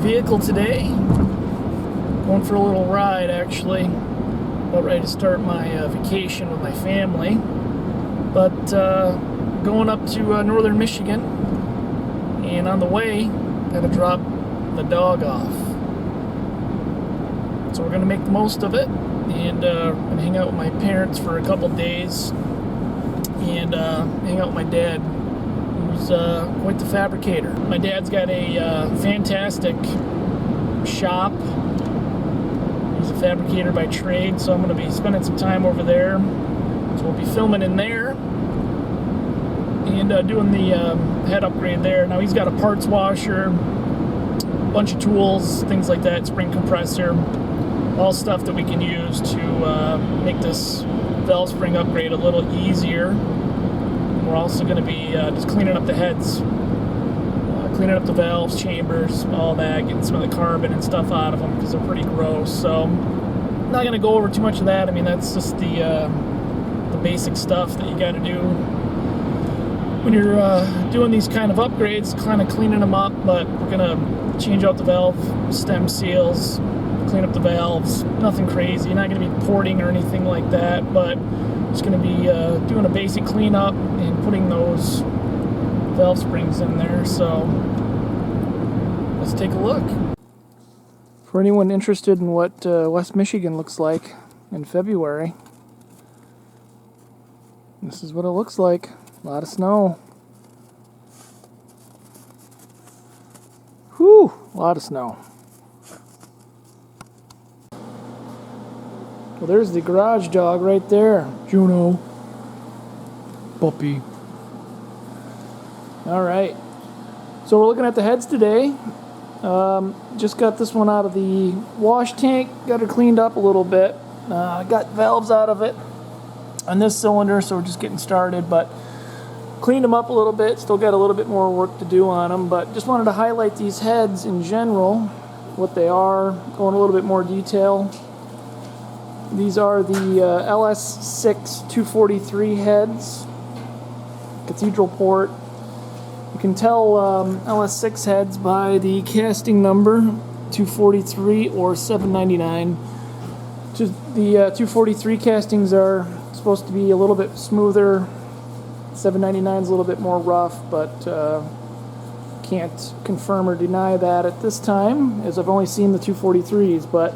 vehicle today. Going for a little ride, actually. About ready to start my vacation with my family. But going up to northern Michigan, and on the way, gotta drop the dog off. So we're gonna make the most of it, and gonna hang out with my parents for a couple days, and hang out with my dad, who's quite the fabricator. My dad's got a fantastic shop. He's a fabricator by trade, so I'm going to be spending some time over there. So we'll be filming in there and doing the head upgrade there. Now he's got a parts washer, a bunch of tools, things like that, spring compressor, all stuff that we can use to make this valve spring upgrade a little easier. We're also going to be just cleaning up the heads, cleaning up the valves, chambers, all that, getting some of the carbon and stuff out of them because they're pretty gross. So I'm not going to go over too much of that. I mean, that's just the basic stuff that you got to do when you're doing these kind of upgrades, kind of cleaning them up. But we're going to change out the valve stem seals, clean up the valves. Nothing crazy. You're not going to be porting or anything like that, but just going to be doing a basic cleanup and putting those valve springs in there. So let's take a look. For anyone interested in what West Michigan looks like in February, this is what it looks like. A lot of snow. Whew, a lot of snow. Well, there's the garage dog right there. Juno. Puppy. Alright. So we're looking at the heads today. Just got this one out of the wash tank. Got it cleaned up a little bit. Got valves out of it on this cylinder, so we're just getting started. But cleaned them up a little bit. Still got a little bit more work to do on them. But just wanted to highlight these heads in general, what they are. Go in a little bit more detail. These are the LS6 243 heads, cathedral port. You can tell LS6 heads by the casting number 243 or 799. Just the 243 castings are supposed to be a little bit smoother. 799 is a little bit more rough, but can't confirm or deny that at this time, as I've only seen the 243s. But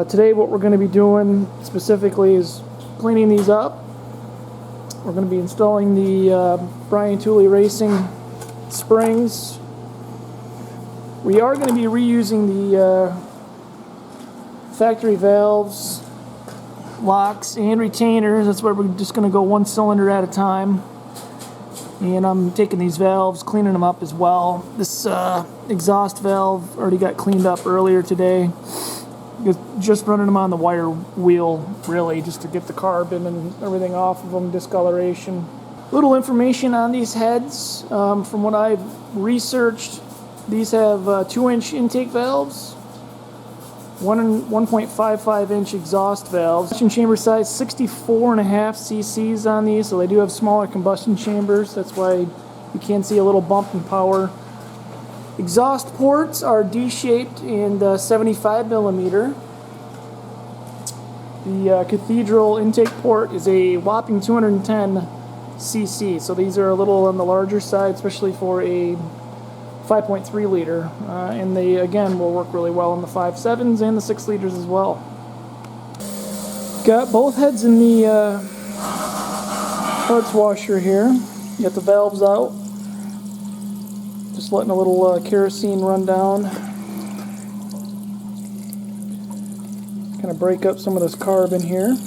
today what we're going to be doing specifically is cleaning these up. We're going to be installing the Brian Tooley Racing springs. We are going to be reusing the factory valves, locks, and retainers. That's why we're just going to go one cylinder at a time. And I'm taking these valves, cleaning them up as well. This exhaust valve already got cleaned up earlier today. Just running them on the wire wheel, really, just to get the carbon and everything off of them, discoloration. Little information on these heads. From what I've researched, these have 2-inch intake valves, 1.55-inch exhaust valves. Combustion chamber size 64.5 cc's on these, so they do have smaller combustion chambers. That's why you can see a little bump in power. Exhaust ports are D-shaped and 75 millimeter. The cathedral intake port is a whopping 210 cc, so these are a little on the larger side, especially for a 5.3 liter. And they, again, will work really well in the 5.7s and the 6 liters as well. Got both heads in the parts washer here. Got the valves out. Just letting a little kerosene run down. Kind of break up some of this carbon here.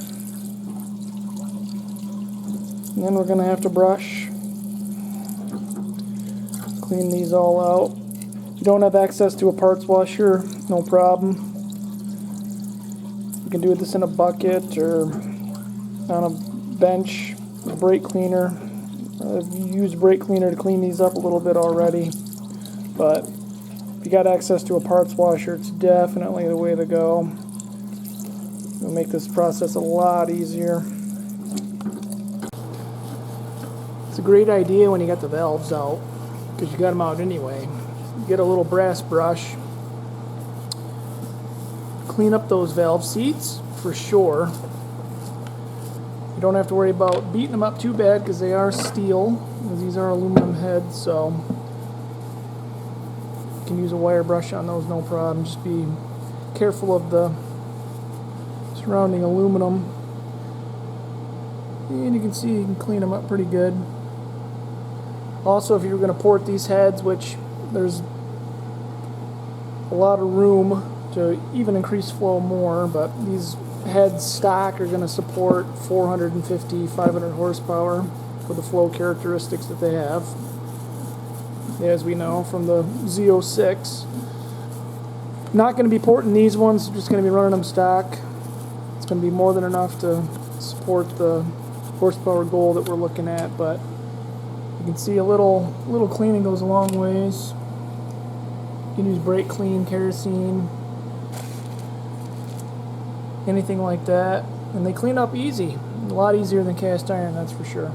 And then we're going to have to brush. Clean these all out. If you don't have access to a parts washer, no problem. You can do this in a bucket or on a bench, a brake cleaner. I've used brake cleaner to clean these up a little bit already. But if you got access to a parts washer, it's definitely the way to go. It'll make this process a lot easier. It's a great idea when you got the valves out, because you got them out anyway. You get a little brass brush, clean up those valve seats for sure. You don't have to worry about beating them up too bad because they are steel, because these are aluminum heads, so you can use a wire brush on those, no problem. Just be careful of the surrounding aluminum. And you can see you can clean them up pretty good. Also, if you're going to port these heads, which there's a lot of room to even increase flow more, but these heads stock are going to support 450, 500 horsepower for the flow characteristics that they have, as we know from the Z06. Not going to be porting these ones, just going to be running them stock. It's going to be more than enough to support the horsepower goal that we're looking at, but you can see a little cleaning goes a long ways. You can use brake clean, kerosene, anything like that, and they clean up easy. A lot easier than cast iron, that's for sure.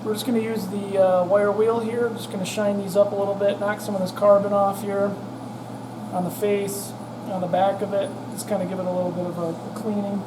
We're just going to use the wire wheel here. I'm just going to shine these up a little bit, knock some of this carbon off here on the face, on the back of it. Just kind of give it a little bit of a cleaning.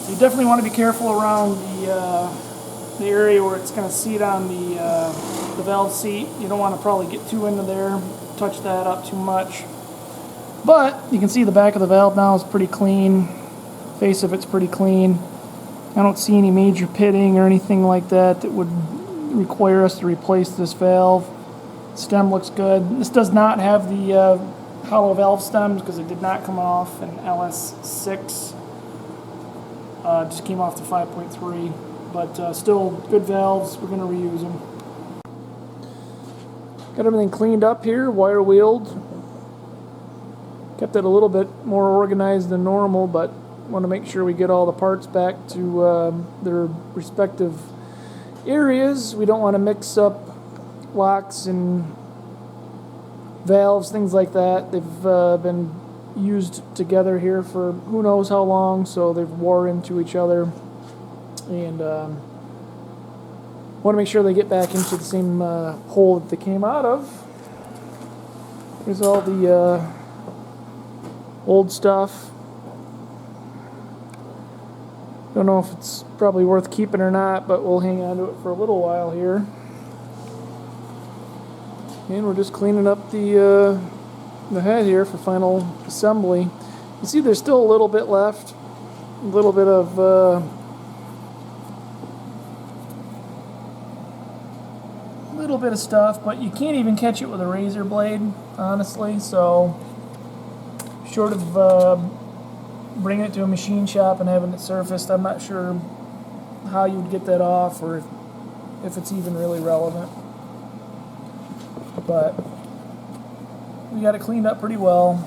You definitely want to be careful around the area where it's going to seat on the valve seat. You don't want to probably get too into there, touch that up too much. But you can see the back of the valve now is pretty clean. Face of it's pretty clean. I don't see any major pitting or anything like that that would require us to replace this valve. Stem looks good. This does not have the hollow valve stems because it did not come off in LS6. Just came off the 5.3, but still good valves. We're going to reuse them. Got everything cleaned up here, wire wheeled. Kept it a little bit more organized than normal, but want to make sure we get all the parts back to their respective areas. We don't want to mix up locks and valves, things like that. They've been used together here for who knows how long, so they've wore into each other, and want to make sure they get back into the same hole that they came out of. Here's all the old stuff. Don't know if it's probably worth keeping or not, but we'll hang on to it for a little while here. And we're just cleaning up the head here for final assembly. You see there's still a little bit left, a little bit of stuff, but you can't even catch it with a razor blade, honestly. So short of bringing it to a machine shop and having it surfaced, I'm not sure how you would get that off or if it's even really relevant, but we got it cleaned up pretty well.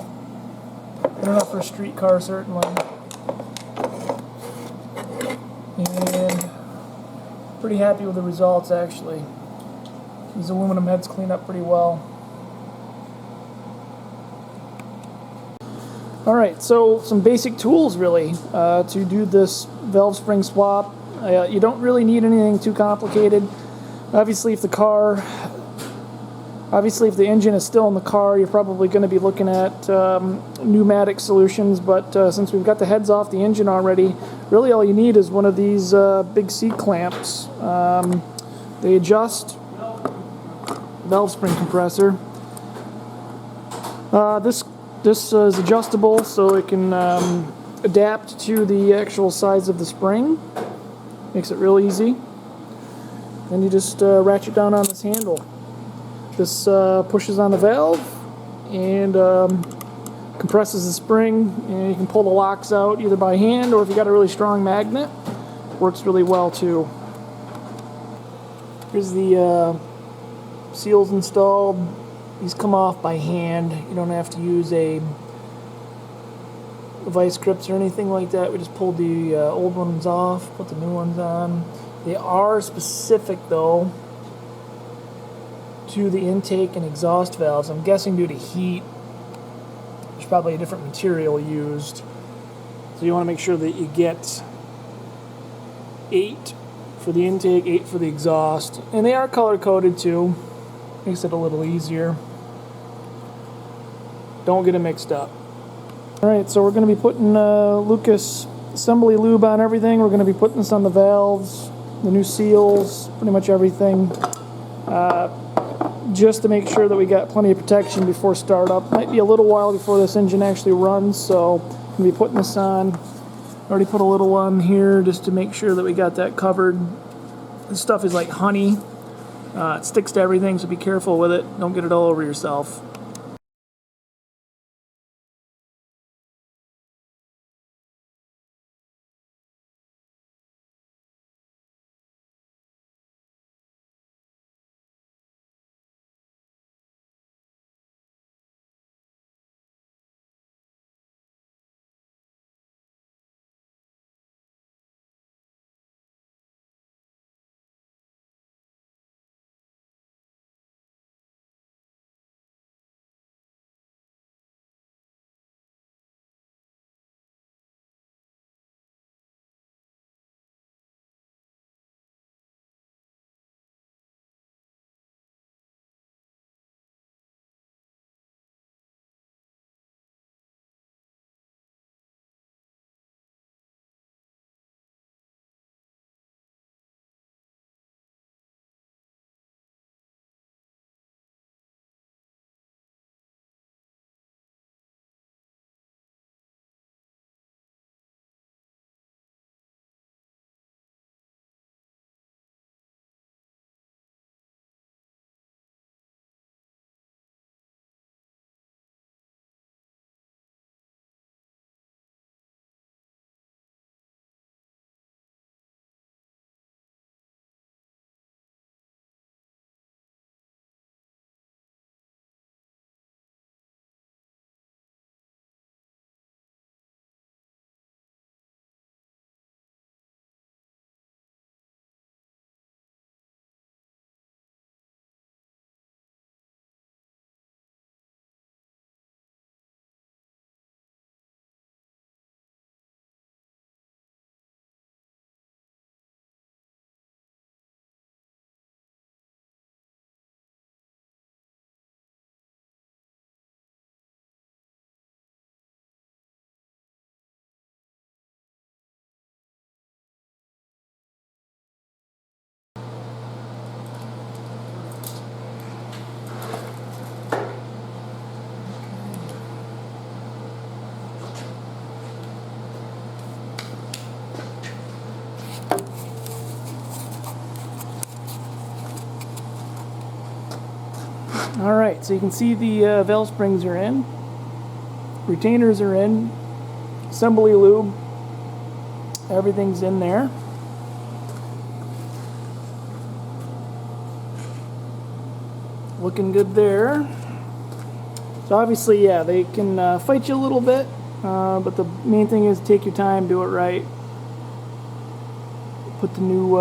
Good enough for a street car, certainly. And pretty happy with the results, actually. These aluminum heads clean up pretty well. Alright, so some basic tools, really, to do this valve spring swap. You don't really need anything too complicated. Obviously, if the engine is still in the car, you're probably going to be looking at pneumatic solutions, but since we've got the heads off the engine already, really all you need is one of these big C-clamps. They adjust valve spring compressor. This is adjustable, so it can adapt to the actual size of the spring. Makes it real easy. Then you just ratchet down on this handle. This pushes on the valve and compresses the spring, and you can pull the locks out either by hand or if you got a really strong magnet, works really well too. Here's the seals installed. These come off by hand. You don't have to use a vice grips or anything like that. We just pulled the old ones off, put the new ones on. They are specific though to the intake and exhaust valves. I'm guessing due to heat, there's probably a different material used. So you want to make sure that you get 8 for the intake, 8 for the exhaust. And they are color coded too. Makes it a little easier. Don't get it mixed up. Alright, so we're going to be putting Lucas assembly lube on everything. We're going to be putting this on the valves, the new seals, pretty much everything. Just to make sure that we got plenty of protection before startup. Might be a little while before this engine actually runs, so I'm going to be putting this on. Already put a little on here just to make sure that we got that covered. This stuff is like honey. It sticks to everything, so be careful with it. Don't get it all over yourself. Alright, so you can see the valve springs are in, retainers are in, assembly lube, everything's in there. Looking good there. So obviously, yeah, they can fight you a little bit, but the main thing is take your time, do it right. Put the new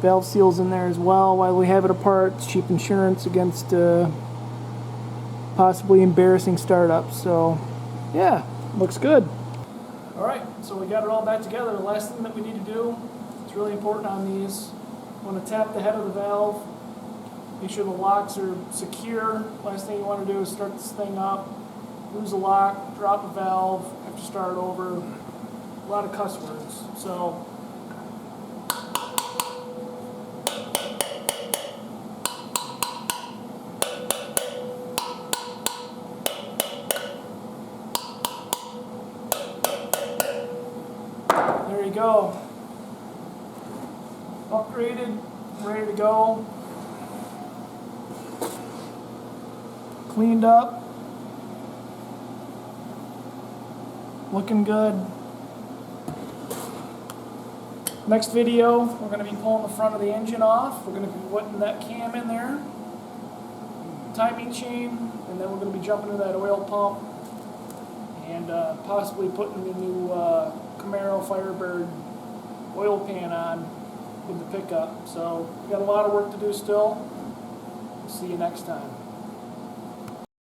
valve seals in there as well while we have it apart. It's cheap insurance against possibly embarrassing startups. So yeah, looks good. Alright, so we got it all back together. The last thing that we need to do, it's really important on these, you want to tap the head of the valve, make sure the locks are secure. Last thing you want to do is start this thing up, lose a lock, drop a valve, have to start over. A lot of cuss words. So there you go. Upgraded, ready to go. Cleaned up. Looking good. Next video, we're going to be pulling the front of the engine off. We're going to be putting that cam in there, timing chain, and then we're going to be jumping into that oil pump and possibly putting the new Camaro Firebird oil pan on with the pickup. So we got a lot of work to do still. See you next time.